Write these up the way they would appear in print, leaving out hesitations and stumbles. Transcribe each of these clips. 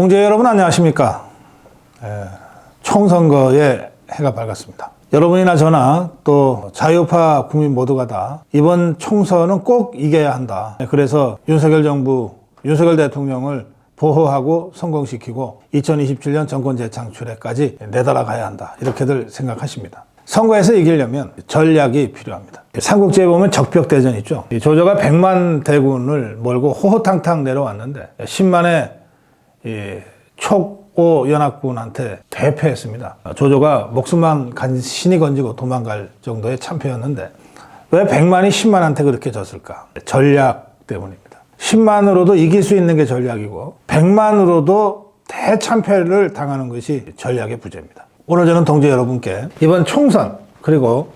동지 여러분 안녕하십니까? 총선거의 해가 밝았습니다. 여러분이나 저나 또 자유파 국민 모두가 다 이번 총선은 꼭 이겨야 한다. 그래서 윤석열 정부, 윤석열 대통령을 보호하고 성공시키고 2027년 정권 재창출에까지 내달아가야 한다. 이렇게들 생각하십니다. 선거에서 이기려면 전략이 필요합니다. 삼국지에 보면 적벽대전 있죠. 조조가 100만 대군을 몰고 호호탕탕 내려왔는데 10만의 촉오 연합군한테 대패했습니다. 조조가 목숨만 간신히 건지고 도망갈 정도의 참패였는데 왜 100만이 10만한테 그렇게 졌을까? 전략 때문입니다. 10만으로도 이길 수 있는 게 전략이고 100만으로도 대참패를 당하는 것이 전략의 부재입니다. 오늘 저는 동지 여러분께 이번 총선 그리고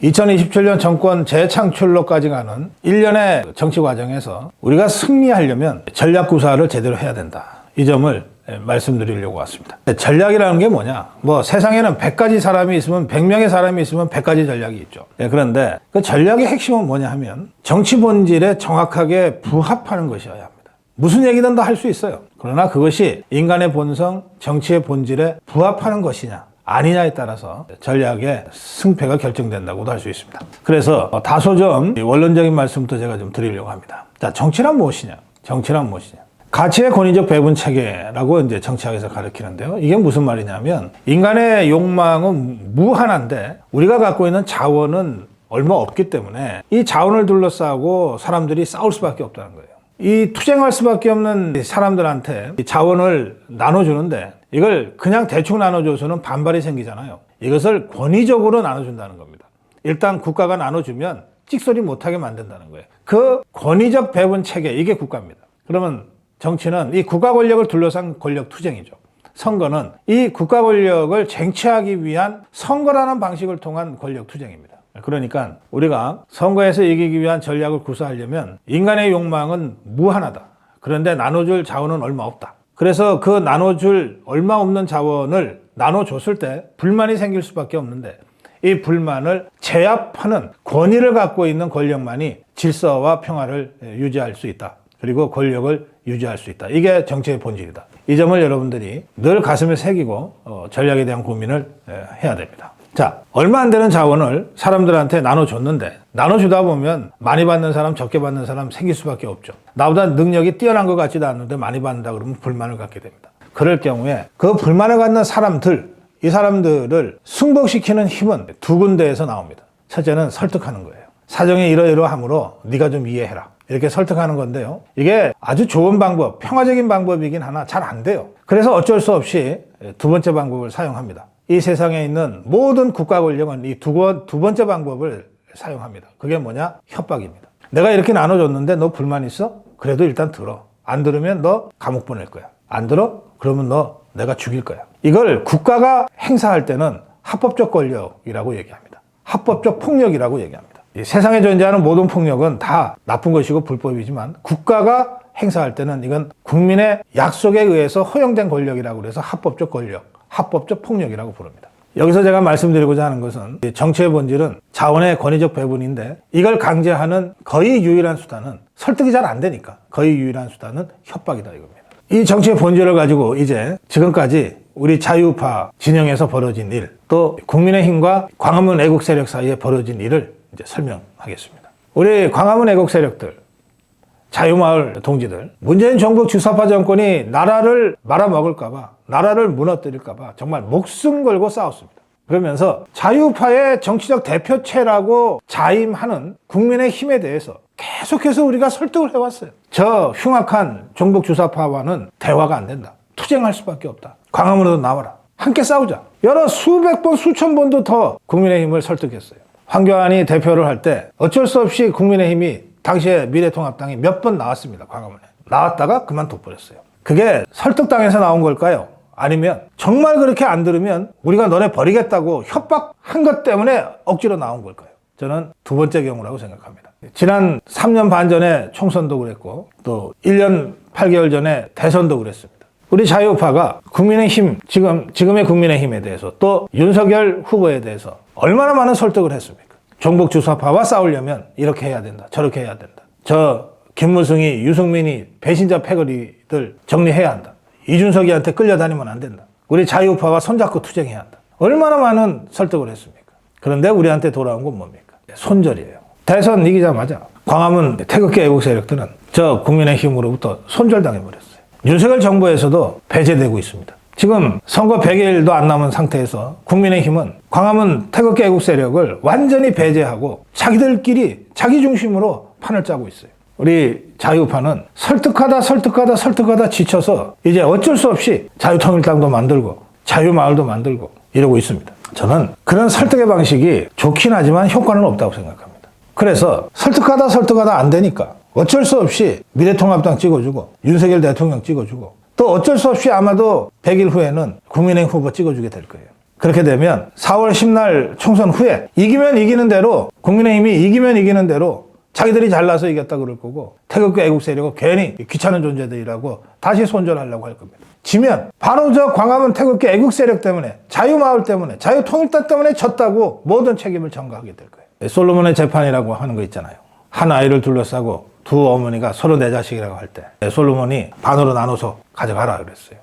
2027년 정권 재창출로까지 가는 일련의 정치 과정에서 우리가 승리하려면 전략 구사를 제대로 해야 된다. 이 점을 말씀드리려고 왔습니다. 전략이라는 게 뭐냐? 세상에는 100가지 사람이 있으면 100명의 사람이 있으면 100가지 전략이 있죠. 그런데 그 전략의 핵심은 뭐냐 하면 정치 본질에 정확하게 부합하는 것이어야 합니다. 무슨 얘기든 다 할 수 있어요. 그러나 그것이 인간의 본성, 정치의 본질에 부합하는 것이냐 아니냐에 따라서 전략의 승패가 결정된다고도 할 수 있습니다. 그래서 다소 좀 원론적인 말씀부터 제가 좀 드리려고 합니다. 자, 정치란 무엇이냐? 정치란 무엇이냐? 가치의 권위적 배분 체계라고 이제 정치학에서 가르치는데요. 이게 무슨 말이냐면 인간의 욕망은 무한한데 우리가 갖고 있는 자원은 얼마 없기 때문에 이 자원을 둘러싸고 사람들이 싸울 수밖에 없다는 거예요. 이 투쟁할 수밖에 없는 사람들한테 자원을 나눠주는데 이걸 그냥 대충 나눠줘서는 반발이 생기잖아요. 이것을 권위적으로 나눠준다는 겁니다. 일단 국가가 나눠주면 찍소리 못하게 만든다는 거예요. 그 권위적 배분 체계, 이게 국가입니다. 그러면 정치는 이 국가 권력을 둘러싼 권력 투쟁이죠. 선거는 이 국가 권력을 쟁취하기 위한 선거라는 방식을 통한 권력 투쟁입니다. 그러니까 우리가 선거에서 이기기 위한 전략을 구사하려면 인간의 욕망은 무한하다. 그런데 나눠줄 자원은 얼마 없다. 그래서 그 나눠줄 얼마 없는 자원을 나눠줬을 때 불만이 생길 수밖에 없는데 이 불만을 제압하는 권위를 갖고 있는 권력만이 질서와 평화를 유지할 수 있다. 그리고 권력을 유지할 수 있다. 이게 정치의 본질이다. 이 점을 여러분들이 늘 가슴에 새기고 전략에 대한 고민을 해야 됩니다. 자, 얼마 안 되는 자원을 사람들한테 나눠줬는데 나눠주다 보면 많이 받는 사람, 적게 받는 사람 생길 수밖에 없죠. 나보다 능력이 뛰어난 것 같지도 않는데 많이 받는다 그러면 불만을 갖게 됩니다. 그럴 경우에 그 불만을 갖는 사람들, 이 사람들을 승복시키는 힘은 두 군데에서 나옵니다. 첫째는 설득하는 거예요. 사정이 이러이러하므로 네가 좀 이해해라. 이렇게 설득하는 건데요. 이게 아주 좋은 방법, 평화적인 방법이긴 하나 잘 안 돼요. 그래서 어쩔 수 없이 두 번째 방법을 사용합니다. 이 세상에 있는 모든 국가 권력은 이 두 번째 방법을 사용합니다. 그게 뭐냐? 협박입니다. 내가 이렇게 나눠줬는데 너 불만 있어? 그래도 일단 들어. 안 들으면 너 감옥 보낼 거야. 안 들어? 그러면 너 내가 죽일 거야. 이걸 국가가 행사할 때는 합법적 권력이라고 얘기합니다. 합법적 폭력이라고 얘기합니다. 이 세상에 존재하는 모든 폭력은 다 나쁜 것이고 불법이지만 국가가 행사할 때는 이건 국민의 약속에 의해서 허용된 권력이라고 그래서 합법적 권력, 합법적 폭력이라고 부릅니다. 여기서 제가 말씀드리고자 하는 것은 정치의 본질은 자원의 권위적 배분인데 이걸 강제하는 거의 유일한 수단은 설득이 잘 안 되니까 거의 유일한 수단은 협박이다 이겁니다. 이 정치의 본질을 가지고 이제 지금까지 우리 자유파 진영에서 벌어진 일, 또 국민의힘과 광화문 애국 세력 사이에 벌어진 일을 이제 설명하겠습니다. 우리 광화문 애국 세력들, 자유마을 동지들, 문재인 정부 주사파 정권이 나라를 말아먹을까봐, 나라를 무너뜨릴까봐 정말 목숨 걸고 싸웠습니다. 그러면서 자유파의 정치적 대표체라고 자임하는 국민의힘에 대해서 계속해서 우리가 설득을 해왔어요. 저 흉악한 종북 주사파와는 대화가 안 된다. 투쟁할 수밖에 없다. 광화문으로 나와라. 함께 싸우자. 여러 수백 번, 수천 번도 더 국민의힘을 설득했어요. 황교안이 대표를 할 때 어쩔 수 없이 국민의힘이 당시에 미래통합당이 몇 번 나왔습니다. 광화문에. 나왔다가 그만둬버렸어요. 그게 설득당해서 나온 걸까요? 아니면 정말 그렇게 안 들으면 우리가 너네 버리겠다고 협박한 것 때문에 억지로 나온 걸까요? 저는 두 번째 경우라고 생각합니다. 지난 3년 반 전에 총선도 그랬고 또 1년 8개월 전에 대선도 그랬습니다. 우리 자유파가 국민의힘, 지금의 국민의힘에 대해서 또 윤석열 후보에 대해서 얼마나 많은 설득을 했습니까? 종북 주사파와 싸우려면 이렇게 해야 된다. 저렇게 해야 된다. 저 김무승이, 유승민이 배신자 패거리들 정리해야 한다. 이준석이한테 끌려다니면 안 된다. 우리 자유우파와 손잡고 투쟁해야 한다. 얼마나 많은 설득을 했습니까? 그런데 우리한테 돌아온 건 뭡니까? 손절이에요. 대선 이기자마자 광화문 태극기 애국 세력들은 저 국민의힘으로부터 손절당해버렸어요. 윤석열 정부에서도 배제되고 있습니다. 지금 선거 100일도 안 남은 상태에서 국민의힘은 광화문 태극기 애국 세력을 완전히 배제하고 자기들끼리 자기 중심으로 판을 짜고 있어요. 우리 자유파는 설득하다 지쳐서 이제 어쩔 수 없이 자유통일당도 만들고 자유마을도 만들고 이러고 있습니다. 저는 그런 설득의 방식이 좋긴 하지만 효과는 없다고 생각합니다. 그래서 설득하다 안 되니까 어쩔 수 없이 미래통합당 찍어주고 윤석열 대통령 찍어주고 또 어쩔 수 없이 아마도 100일 후에는 국민의힘 후보 찍어주게 될 거예요. 그렇게 되면 4월 10날 총선 후에 이기면 이기는 대로 국민의힘이 이기면 이기는 대로 자기들이 잘나서 이겼다 그럴 거고 태극기 애국 세력은 괜히 귀찮은 존재들이라고 다시 손절하려고 할 겁니다. 지면 바로 저 광화문 태극기 애국 세력 때문에 자유마을 때문에 자유통일당 때문에 졌다고 모든 책임을 전가하게 될 거예요. 솔로몬의 재판이라고 하는 거 있잖아요. 한 아이를 둘러싸고 두 어머니가 서로 내 자식이라고 할 때 솔로몬이 반으로 나눠서 가져가라 그랬어요.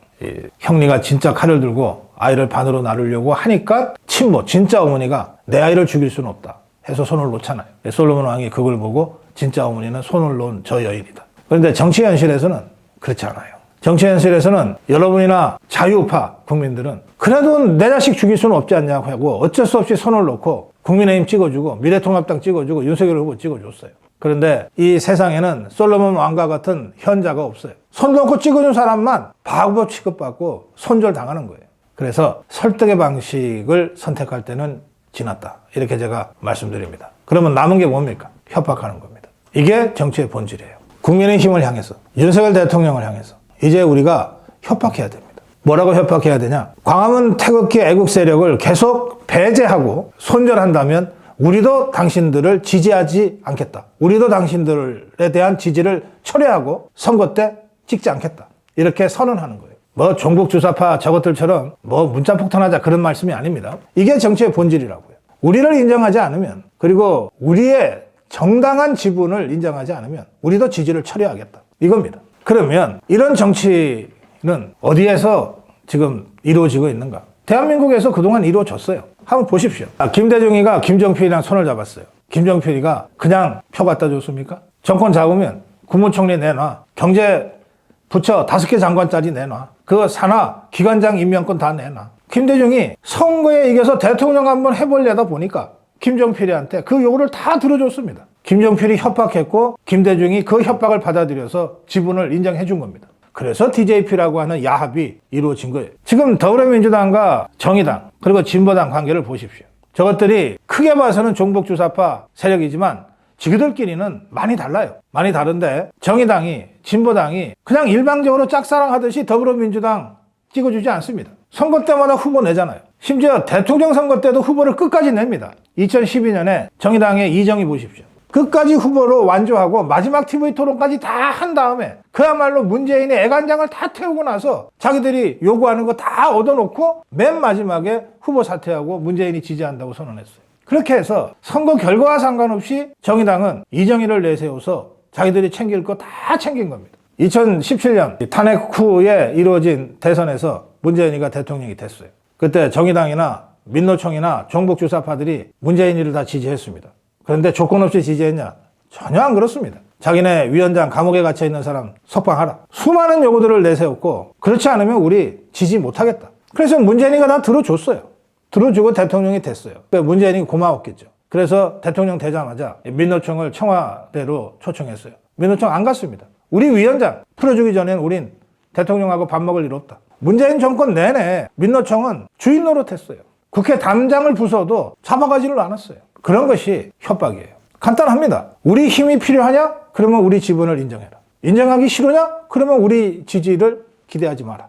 형리가 진짜 칼을 들고 아이를 반으로 나누려고 하니까 친모 진짜 어머니가 내 아이를 죽일 수는 없다 해서 손을 놓잖아요. 솔로몬 왕이 그걸 보고 진짜 어머니는 손을 놓은 저 여인이다. 그런데 정치 현실에서는 그렇지 않아요. 정치 현실에서는 여러분이나 자유파 국민들은 그래도 내 자식 죽일 수는 없지 않냐고 하고 어쩔 수 없이 손을 놓고 국민의힘 찍어주고 미래통합당 찍어주고 윤석열 후보 찍어줬어요. 그런데 이 세상에는 솔로몬 왕과 같은 현자가 없어요. 손 놓고 찍어준 사람만 바보 취급받고 손절당하는 거예요. 그래서 설득의 방식을 선택할 때는 지났다. 이렇게 제가 말씀드립니다. 그러면 남은 게 뭡니까? 협박하는 겁니다. 이게 정치의 본질이에요. 국민의힘을 향해서, 윤석열 대통령을 향해서 이제 우리가 협박해야 됩니다. 뭐라고 협박해야 되냐? 광화문 태극기 애국 세력을 계속 배제하고 손절한다면 우리도 당신들을 지지하지 않겠다. 우리도 당신들에 대한 지지를 철회하고 선거 때 찍지 않겠다. 이렇게 선언하는 거예요. 뭐 종북주사파 저것들처럼 뭐 문자폭탄하자 그런 말씀이 아닙니다. 이게 정치의 본질이라고요. 우리를 인정하지 않으면 그리고 우리의 정당한 지분을 인정하지 않으면 우리도 지지를 철회하겠다. 이겁니다. 그러면 이런 정치는 어디에서 지금 이루어지고 있는가? 대한민국에서 그동안 이루어졌어요. 한번 보십시오. 김대중이가 김정필이랑 손을 잡았어요. 김정필이가 그냥 표 갖다 줬습니까? 정권 잡으면 국무총리 내놔. 경제부처 5개 장관짜리 내놔. 그 산하 기관장 임명권 다 내놔. 김대중이 선거에 이겨서 대통령 한번 해보려다 보니까 김정필이한테 그 요구를 다 들어줬습니다. 김정필이 협박했고 김대중이 그 협박을 받아들여서 지분을 인정해 준 겁니다. 그래서 DJP라고 하는 야합이 이루어진 거예요. 지금 더불어민주당과 정의당 그리고 진보당 관계를 보십시오. 저것들이 크게 봐서는 종북주사파 세력이지만 지그들끼리는 많이 달라요. 많이 다른데 정의당이 진보당이 그냥 일방적으로 짝사랑하듯이 더불어민주당 찍어주지 않습니다. 선거 때마다 후보 내잖아요. 심지어 대통령 선거 때도 후보를 끝까지 냅니다. 2012년에 정의당의 이정희 보십시오. 끝까지 후보로 완주하고 마지막 TV 토론까지 다 한 다음에 그야말로 문재인의 애간장을 다 태우고 나서 자기들이 요구하는 거 다 얻어놓고 맨 마지막에 후보 사퇴하고 문재인이 지지한다고 선언했어요. 그렇게 해서 선거 결과와 상관없이 정의당은 이정희를 내세워서 자기들이 챙길 거 다 챙긴 겁니다. 2017년 탄핵 후에 이루어진 대선에서 문재인이가 대통령이 됐어요. 그때 정의당이나 민노총이나 종북주사파들이 문재인이를 다 지지했습니다. 그런데 조건 없이 지지했냐? 전혀 안 그렇습니다. 자기네 위원장 감옥에 gat혀있는 사람 석방하라. 수많은 요구들을 내세웠고 그렇지 않으면 우리 지지 못하겠다. 그래서 문재인이가 다 들어줬어요. 들어주고 대통령이 됐어요. 문재인이 고마웠겠죠. 그래서 대통령 되자마자 민노총을 청와대로 초청했어요. 민노총 안 갔습니다. 우리 위원장 풀어주기 전엔 우린 대통령하고 밥 먹을 일 없다. 문재인 정권 내내 민노총은 주인 노릇했어요. 국회 담장을 부숴도 잡아가지를 않았어요. 그런 것이 협박이에요. 간단합니다. 우리 힘이 필요하냐? 그러면 우리 지분을 인정해라. 인정하기 싫으냐? 그러면 우리 지지를 기대하지 마라.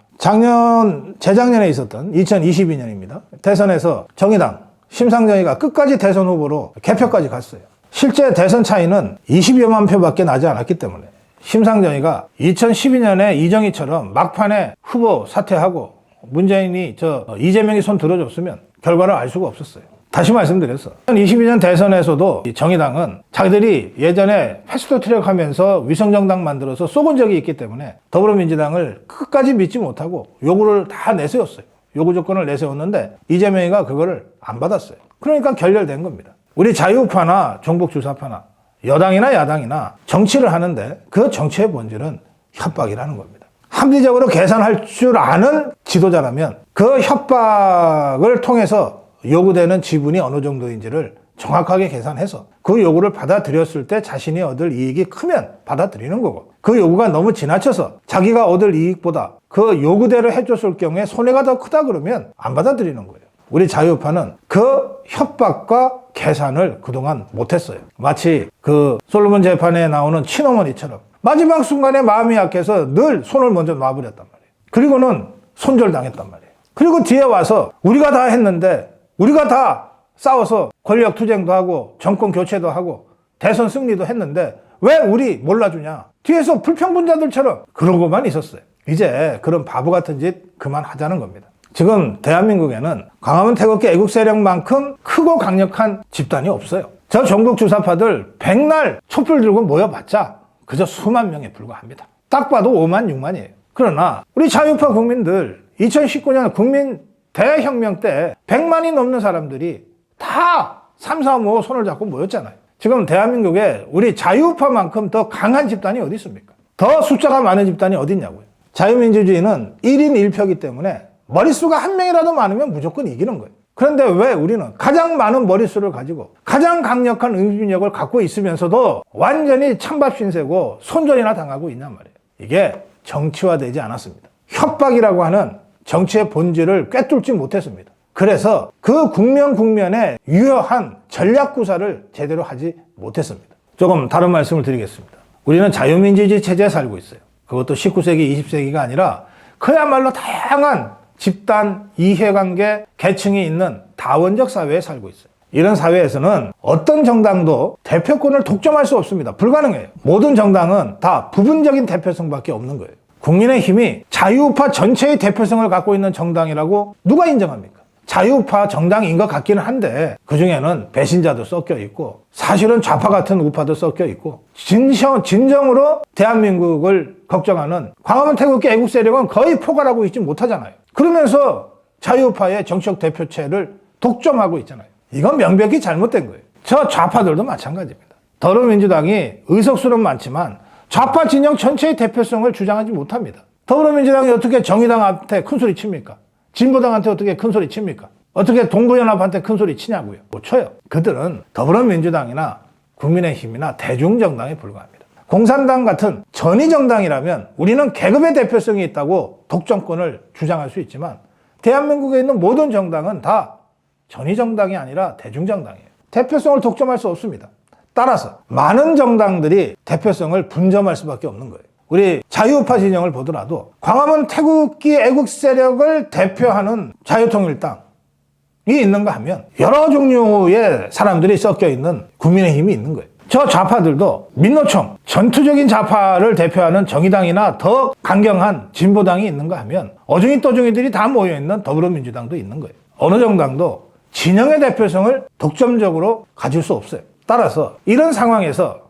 재작년에 있었던 2022년입니다. 대선에서 정의당 심상정이가 끝까지 대선 후보로 개표까지 갔어요. 실제 대선 차이는 20여만 표밖에 나지 않았기 때문에 심상정이가 2012년에 이정희처럼 막판에 후보 사퇴하고 문재인이 이재명이 손 들어줬으면 결과를 알 수가 없었어요. 다시 말씀드렸어. 2022년 대선에서도 정의당은 자기들이 예전에 패스트트랙 하면서 위성정당 만들어서 쏘은 적이 있기 때문에 더불어민주당을 끝까지 믿지 못하고 요구를 다 내세웠어요. 요구 조건을 내세웠는데 이재명이가 그거를 안 받았어요. 그러니까 결렬된 겁니다. 우리 자유파나 종북주사파나 여당이나 야당이나 정치를 하는데 그 정치의 본질은 협박이라는 겁니다. 합리적으로 계산할 줄 아는 지도자라면 그 협박을 통해서 요구되는 지분이 어느 정도인지를 정확하게 계산해서 그 요구를 받아들였을 때 자신이 얻을 이익이 크면 받아들이는 거고, 그 요구가 너무 지나쳐서 자기가 얻을 이익보다 그 요구대로 해줬을 경우에 손해가 더 크다 그러면 안 받아들이는 거예요. 우리 자유파는 그 협박과 계산을 그동안 못했어요. 마치 그 솔로몬 재판에 나오는 친어머니처럼 마지막 순간에 마음이 약해서 늘 손을 먼저 놔버렸단 말이에요. 그리고는 손절당했단 말이에요. 그리고 뒤에 와서 우리가 다 했는데, 우리가 다 싸워서 권력 투쟁도 하고 정권 교체도 하고 대선 승리도 했는데 왜 우리 몰라주냐, 뒤에서 불평분자들처럼 그러고만 있었어요. 이제 그런 바보 같은 짓 그만하자는 겁니다. 지금 대한민국에는 광화문 태극기 애국 세력만큼 크고 강력한 집단이 없어요. 저 종북주사파들 백날 촛불 들고 모여봤자 그저 수만 명에 불과합니다. 딱 봐도 5만 6만이에요. 그러나 우리 자유파 국민들 2019년 국민 대혁명 때 100만이 넘는 사람들이 다 3, 4, 5 손을 잡고 모였잖아요. 지금 대한민국에 우리 자유파만큼 더 강한 집단이 어디 있습니까? 더 숫자가 많은 집단이 어디 있냐고요. 자유민주주의는 1인 1표이기 때문에 머릿수가 한 명이라도 많으면 무조건 이기는 거예요. 그런데 왜 우리는 가장 많은 머릿수를 가지고 가장 강력한 응집력을 갖고 있으면서도 완전히 찬밥 신세고 손절이나 당하고 있냔 말이에요. 이게 정치화되지 않았습니다. 협박이라고 하는 정치의 본질을 꿰뚫지 못했습니다. 그래서 그 국면에 유효한 전략구사를 제대로 하지 못했습니다. 조금 다른 말씀을 드리겠습니다. 우리는 자유민주주의 체제에 살고 있어요. 그것도 19세기, 20세기가 아니라 그야말로 다양한 집단, 이해관계, 계층이 있는 다원적 사회에 살고 있어요. 이런 사회에서는 어떤 정당도 대표권을 독점할 수 없습니다. 불가능해요. 모든 정당은 다 부분적인 대표성밖에 없는 거예요. 국민의힘이 자유파 전체의 대표성을 갖고 있는 정당이라고 누가 인정합니까? 자유파 정당인 것 같기는 한데 그중에는 배신자도 섞여 있고 사실은 좌파 같은 우파도 섞여 있고 진정으로 대한민국을 걱정하는 광화문 태극기 애국 세력은 거의 포괄하고 있지 못하잖아요. 그러면서 자유파의 정치적 대표체를 독점하고 있잖아요. 이건 명백히 잘못된 거예요. 저 좌파들도 마찬가지입니다. 더불어민주당이 의석수는 많지만 좌파 진영 전체의 대표성을 주장하지 못합니다. 더불어민주당이 어떻게 정의당한테 큰소리 칩니까? 진보당한테 어떻게 큰소리 칩니까? 어떻게 동부연합한테 큰소리 치냐고요? 못 쳐요. 그들은 더불어민주당이나 국민의힘이나 대중정당에 불과합니다. 공산당 같은 전위정당이라면 우리는 계급의 대표성이 있다고 독점권을 주장할 수 있지만 대한민국에 있는 모든 정당은 다 전위정당이 아니라 대중정당이에요. 대표성을 독점할 수 없습니다. 따라서 많은 정당들이 대표성을 분점할 수밖에 없는 거예요. 우리 자유파 진영을 보더라도 광화문 태극기 애국 세력을 대표하는 자유통일당이 있는가 하면 여러 종류의 사람들이 섞여 있는 국민의힘이 있는 거예요. 저 좌파들도 민노총, 전투적인 좌파를 대표하는 정의당이나 더 강경한 진보당이 있는가 하면 어중이 떠중이들이 다 모여있는 더불어민주당도 있는 거예요. 어느 정당도 진영의 대표성을 독점적으로 가질 수 없어요. 따라서 이런 상황에서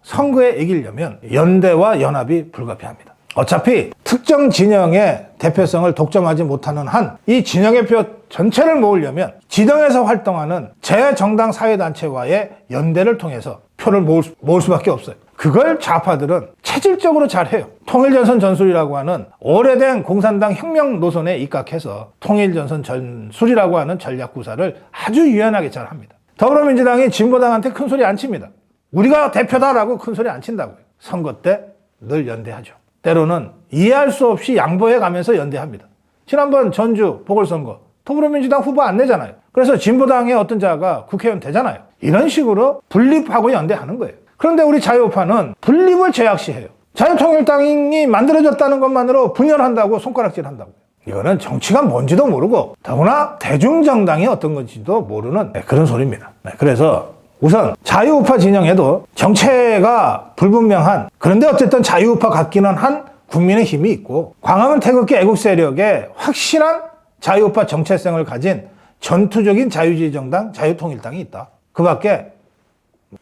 선거에 이기려면 연대와 연합이 불가피합니다. 어차피 특정 진영의 대표성을 독점하지 못하는 한 이 진영의 표 전체를 모으려면 지정에서 활동하는 재정당 사회단체와의 연대를 통해서 표를 모을 수밖에 없어요. 그걸 좌파들은 체질적으로 잘해요. 통일전선 전술이라고 하는 오래된 공산당 혁명 노선에 입각해서 통일전선 전술이라고 하는 전략구사를 아주 유연하게 잘합니다. 더불어민주당이 진보당한테 큰소리 안 칩니다. 우리가 대표다라고 큰소리 안 친다고요. 선거 때 늘 연대하죠. 때로는 이해할 수 없이 양보해 가면서 연대합니다. 지난번 전주 보궐선거 더불어민주당 후보 안 내잖아요. 그래서 진보당의 어떤 자가 국회의원 되잖아요. 이런 식으로 분립하고 연대하는 거예요. 그런데 우리 자유파는 분립을 제약시해요. 자유통일당이 만들어졌다는 것만으로 분열한다고 손가락질한다고요. 이거는 정치가 뭔지도 모르고 더구나 대중정당이 어떤 건지도 모르는 그런 소리입니다. 그래서 우선 자유우파 진영에도 정체가 불분명한, 그런데 어쨌든 자유우파 같기는 한 국민의힘이 있고 광화문 태극기 애국 세력의 확실한 자유우파 정체성을 가진 전투적인 자유주의 정당, 자유통일당이 있다. 그 밖에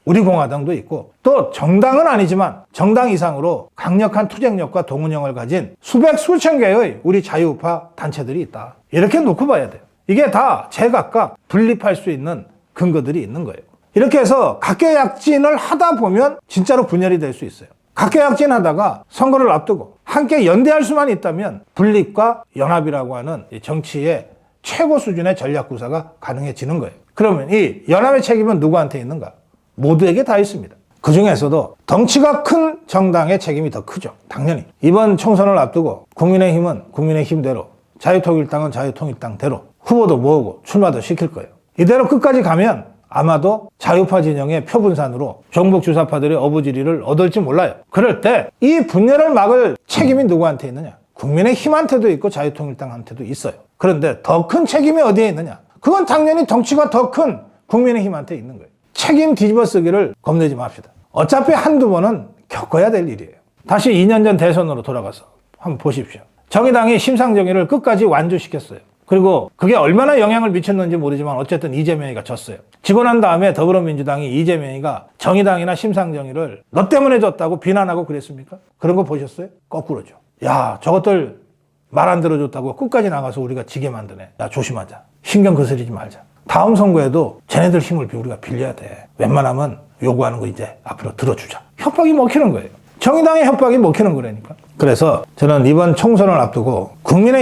우리 공화당도 있고, 또 정당은 아니지만 정당 이상으로 강력한 투쟁력과 동원력을 가진 수백 수천 개의 우리 자유우파 단체들이 있다. 이렇게 놓고 봐야 돼요. 이게 다 제각각 분립할 수 있는 근거들이 있는 거예요. 이렇게 해서 각계약진을 하다 보면 진짜로 분열이 될 수 있어요. 각계약진 하다가 선거를 앞두고 함께 연대할 수만 있다면 분립과 연합이라고 하는 정치의 최고 수준의 전략 구사가 가능해지는 거예요. 그러면 이 연합의 책임은 누구한테 있는가? 모두에게 다 있습니다. 그 중에서도 덩치가 큰 정당의 책임이 더 크죠. 당연히. 이번 총선을 앞두고 국민의힘은 국민의힘대로, 자유통일당은 자유통일당대로 후보도 모으고 출마도 시킬 거예요. 이대로 끝까지 가면 아마도 자유파 진영의 표분산으로 종북주사파들의 어부지리를 얻을지 몰라요. 그럴 때 이 분열을 막을 책임이 누구한테 있느냐? 국민의힘한테도 있고 자유통일당한테도 있어요. 그런데 더 큰 책임이 어디에 있느냐? 그건 당연히 덩치가 더 큰 국민의힘한테 있는 거예요. 책임 뒤집어쓰기를 겁내지 맙시다. 어차피 한두 번은 겪어야 될 일이에요. 다시 2년 전 대선으로 돌아가서 한번 보십시오. 정의당이 심상정의를 끝까지 완주시켰어요. 그리고 그게 얼마나 영향을 미쳤는지 모르지만 어쨌든 이재명이가 졌어요. 지고 난 다음에 더불어민주당이 이재명이가 정의당이나 심상정의를 너 때문에 졌다고 비난하고 그랬습니까? 그런 거 보셨어요? 거꾸로죠. 야, 저것들 말 안 들어줬다고 끝까지 나가서 우리가 지게 만드네. 야, 조심하자. 신경 거스리지 말자. 다음 선거에도 쟤네들 힘을 우리가 빌려야 돼. 웬만하면 요구하는 거 이제 앞으로 들어주자. 협박이 먹히는 거예요. 정의당의 협박이 먹히는 거라니까. 그래서 저는 이번 총선을 앞두고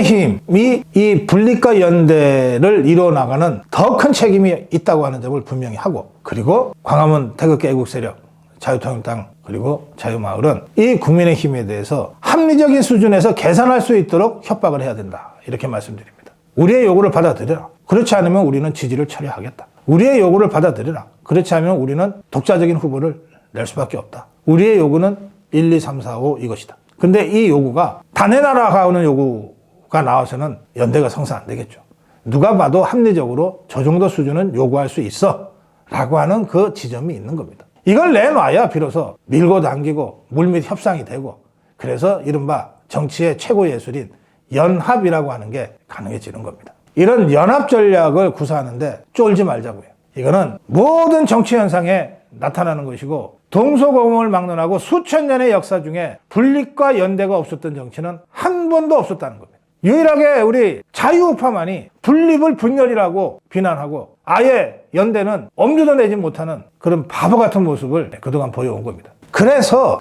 국민의힘이 이 분립과 연대를 이뤄나가는 더 큰 책임이 있다고 하는 점을 분명히 하고, 그리고 광화문 태극기 애국세력, 자유통일당 그리고 자유마을은 이 국민의힘에 대해서 합리적인 수준에서 계산할 수 있도록 협박을 해야 된다. 이렇게 말씀드립니다. 우리의 요구를 받아들여라. 그렇지 않으면 우리는 지지를 철회하겠다. 우리의 요구를 받아들여라. 그렇지 않으면 우리는 독자적인 후보를 낼 수밖에 없다. 우리의 요구는 1, 2, 3, 4, 5 이것이다. 근데 이 요구가 단에 날아가는 요구가 나와서는 연대가 성사 안 되겠죠. 누가 봐도 합리적으로 저 정도 수준은 요구할 수 있어 라고 하는 그 지점이 있는 겁니다. 이걸 내놔야 비로소 밀고 당기고 물밑 협상이 되고, 그래서 이른바 정치의 최고 예술인 연합이라고 하는 게 가능해지는 겁니다. 이런 연합 전략을 구사하는데 쫄지 말자고요. 이거는 모든 정치 현상에 나타나는 것이고, 동서고금을 막론하고 수천 년의 역사 중에 분립과 연대가 없었던 정치는 한 번도 없었다는 겁니다. 유일하게 우리 자유우파만이 분립을 분열이라고 비난하고 아예 연대는 엄두도 내지 못하는 그런 바보 같은 모습을 그동안 보여온 겁니다. 그래서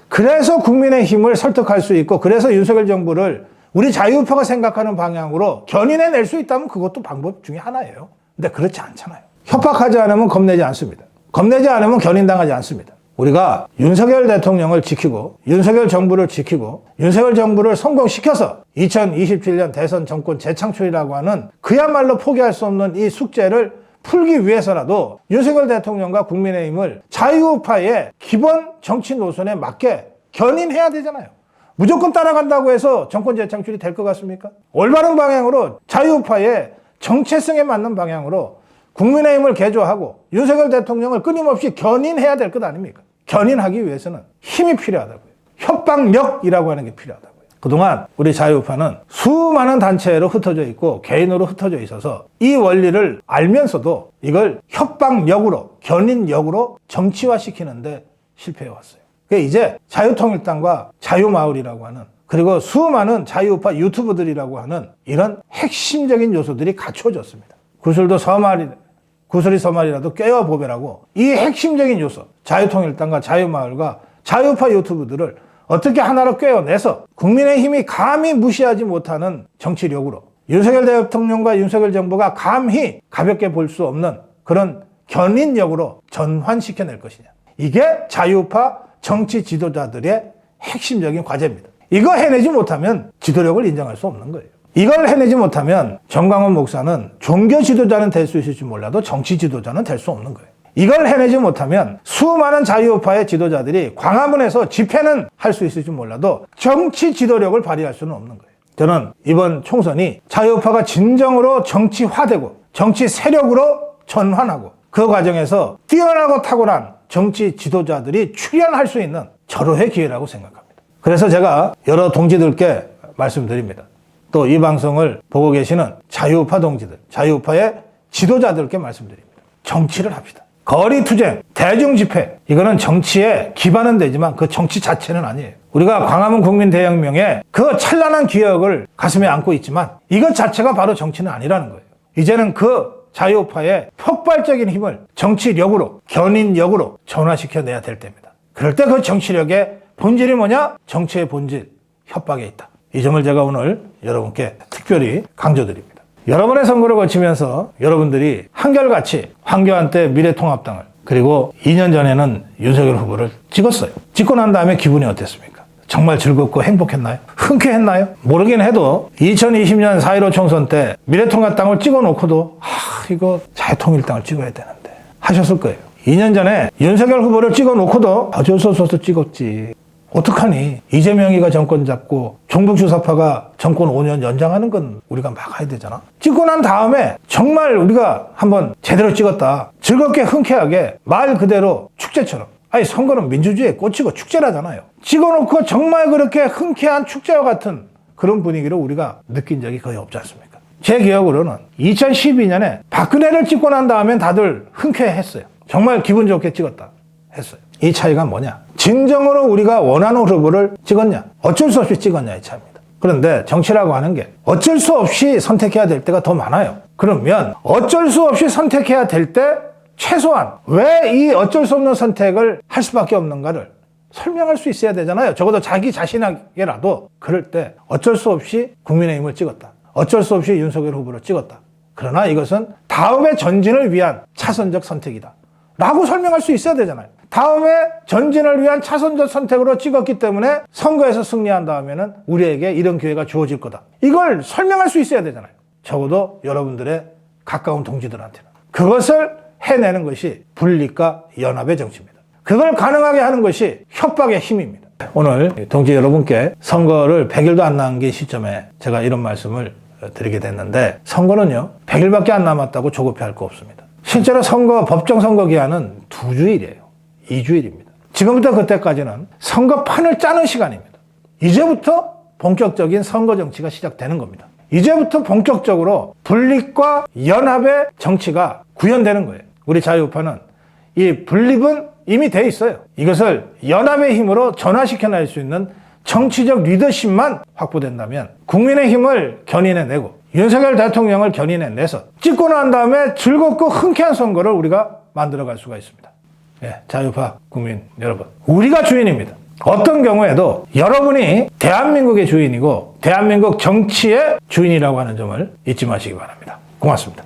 국민의힘을 설득할 수 있고, 그래서 윤석열 정부를 우리 자유우파가 생각하는 방향으로 견인해낼 수 있다면 그것도 방법 중에 하나예요. 근데 그렇지 않잖아요. 협박하지 않으면 겁내지 않습니다. 겁내지 않으면 견인당하지 않습니다. 우리가 윤석열 대통령을 지키고 윤석열 정부를 지키고 윤석열 정부를 성공시켜서 2027년 대선 정권 재창출이라고 하는 그야말로 포기할 수 없는 이 숙제를 풀기 위해서라도 윤석열 대통령과 국민의힘을 자유우파의 기본 정치 노선에 맞게 견인해야 되잖아요. 무조건 따라간다고 해서 정권 재창출이 될 것 같습니까? 올바른 방향으로 자유우파의 정체성에 맞는 방향으로 국민의힘을 개조하고 윤석열 대통령을 끊임없이 견인해야 될 것 아닙니까? 견인하기 위해서는 힘이 필요하다고요. 협박력이라고 하는 게 필요하다고요. 그동안 우리 자유우파는 수많은 단체로 흩어져 있고 개인으로 흩어져 있어서 이 원리를 알면서도 이걸 협박력으로, 견인력으로 정치화시키는데 실패해왔어요. 이제 자유통일당과 자유마을이라고 하는, 그리고 수많은 자유우파 유튜브들이라고 하는 이런 핵심적인 요소들이 갖춰졌습니다. 구슬이 서말이라도 꿰어보배라고 이 핵심적인 요소, 자유통일당과 자유마을과 자유우파 유튜브들을 어떻게 하나로 꿰어내서 국민의힘이 감히 무시하지 못하는 정치력으로 윤석열 대통령과 윤석열 정부가 감히 가볍게 볼 수 없는 그런 견인력으로 전환시켜낼 것이냐. 이게 자유우파 정치 지도자들의 핵심적인 과제입니다. 이거 해내지 못하면 지도력을 인정할 수 없는 거예요. 이걸 해내지 못하면 정광훈 목사는 종교 지도자는 될 수 있을지 몰라도 정치 지도자는 될 수 없는 거예요. 이걸 해내지 못하면 수많은 자유우파의 지도자들이 광화문에서 집회는 할 수 있을지 몰라도 정치 지도력을 발휘할 수는 없는 거예요. 저는 이번 총선이 자유우파가 진정으로 정치화되고 정치 세력으로 전환하고 그 과정에서 뛰어나고 탁월한 정치 지도자들이 출연할 수 있는 절호의 기회라고 생각합니다. 그래서 제가 여러 동지들께 말씀드립니다. 또 이 방송을 보고 계시는 자유우파 동지들, 자유우파의 지도자들께 말씀드립니다. 정치를 합시다. 거리투쟁, 대중집회, 이거는 정치에 기반은 되지만 그 정치 자체는 아니에요. 우리가 광화문 국민대혁명의 그 찬란한 기억을 가슴에 안고 있지만 이것 자체가 바로 정치는 아니라는 거예요. 이제는 그 자유우파의 폭발적인 힘을 정치력으로, 견인력으로 전환시켜내야 될 때입니다. 그럴 때 그 정치력의 본질이 뭐냐? 정치의 본질, 협박에 있다. 이 점을 제가 오늘 여러분께 특별히 강조드립니다. 여러분의 선거를 거치면서 여러분들이 한결같이 황교안 때 미래통합당을, 그리고 2년 전에는 윤석열 후보를 찍었어요. 찍고 난 다음에 기분이 어땠습니까? 정말 즐겁고 행복했나요? 흔쾌했나요? 모르긴 해도 2020년 4.15 총선 때 미래통합당을 찍어놓고도 이거 자유통일당을 찍어야 되는데 하셨을 거예요. 2년 전에 윤석열 후보를 찍어놓고도 어쩔 수 없어서 찍었지. 어떡하니? 이재명이가 정권 잡고 종북주사파가 정권 5년 연장하는 건 우리가 막아야 되잖아. 찍고 난 다음에 정말 우리가 한번 제대로 찍었다. 즐겁게 흔쾌하게 말 그대로 축제처럼. 아니 선거는 민주주의에 꽂히고 축제라잖아요. 찍어놓고 정말 그렇게 흔쾌한 축제와 같은 그런 분위기를 우리가 느낀 적이 거의 없지 않습니까? 제 기억으로는 2012년에 박근혜를 찍고 난 다음엔 다들 흔쾌했어요. 정말 기분 좋게 찍었다 했어요. 이 차이가 뭐냐? 진정으로 우리가 원하는 후보를 찍었냐? 어쩔 수 없이 찍었냐 이 차이입니다. 그런데 정치라고 하는 게 어쩔 수 없이 선택해야 될 때가 더 많아요. 그러면 어쩔 수 없이 선택해야 될 때 최소한 왜 이 어쩔 수 없는 선택을 할 수밖에 없는가를 설명할 수 있어야 되잖아요. 적어도 자기 자신에게라도. 그럴 때 어쩔 수 없이 국민의힘을 찍었다. 어쩔 수 없이 윤석열 후보를 찍었다. 그러나 이것은 다음의 전진을 위한 차선적 선택이다 라고 설명할 수 있어야 되잖아요. 다음에 전진을 위한 차선적 선택으로 찍었기 때문에 선거에서 승리한 다음에는 우리에게 이런 기회가 주어질 거다. 이걸 설명할 수 있어야 되잖아요. 적어도 여러분들의 가까운 동지들한테는. 그것을 해내는 것이 분립과 연합의 정치입니다. 그걸 가능하게 하는 것이 협박의 힘입니다. 오늘 동지 여러분께 선거를 100일도 안 남긴 시점에 제가 이런 말씀을 드리게 됐는데, 선거는요 100일밖에 안 남았다고 조급해할 거 없습니다. 실제로 법정 선거 기한은 2주일이에요. 2주일입니다. 지금부터 그때까지는 선거판을 짜는 시간입니다. 이제부터 본격적인 선거 정치가 시작되는 겁니다. 이제부터 본격적으로 분립과 연합의 정치가 구현되는 거예요. 우리 자유우파는 이 분립은 이미 돼 있어요. 이것을 연합의 힘으로 전환시켜낼 수 있는 정치적 리더십만 확보된다면 국민의힘을 견인해내고 윤석열 대통령을 견인해내서 찍고 난 다음에 즐겁고 흔쾌한 선거를 우리가 만들어갈 수가 있습니다. 자유파 국민 여러분, 우리가 주인입니다. 어떤 경우에도 여러분이 대한민국의 주인이고 대한민국 정치의 주인이라고 하는 점을 잊지 마시기 바랍니다. 고맙습니다.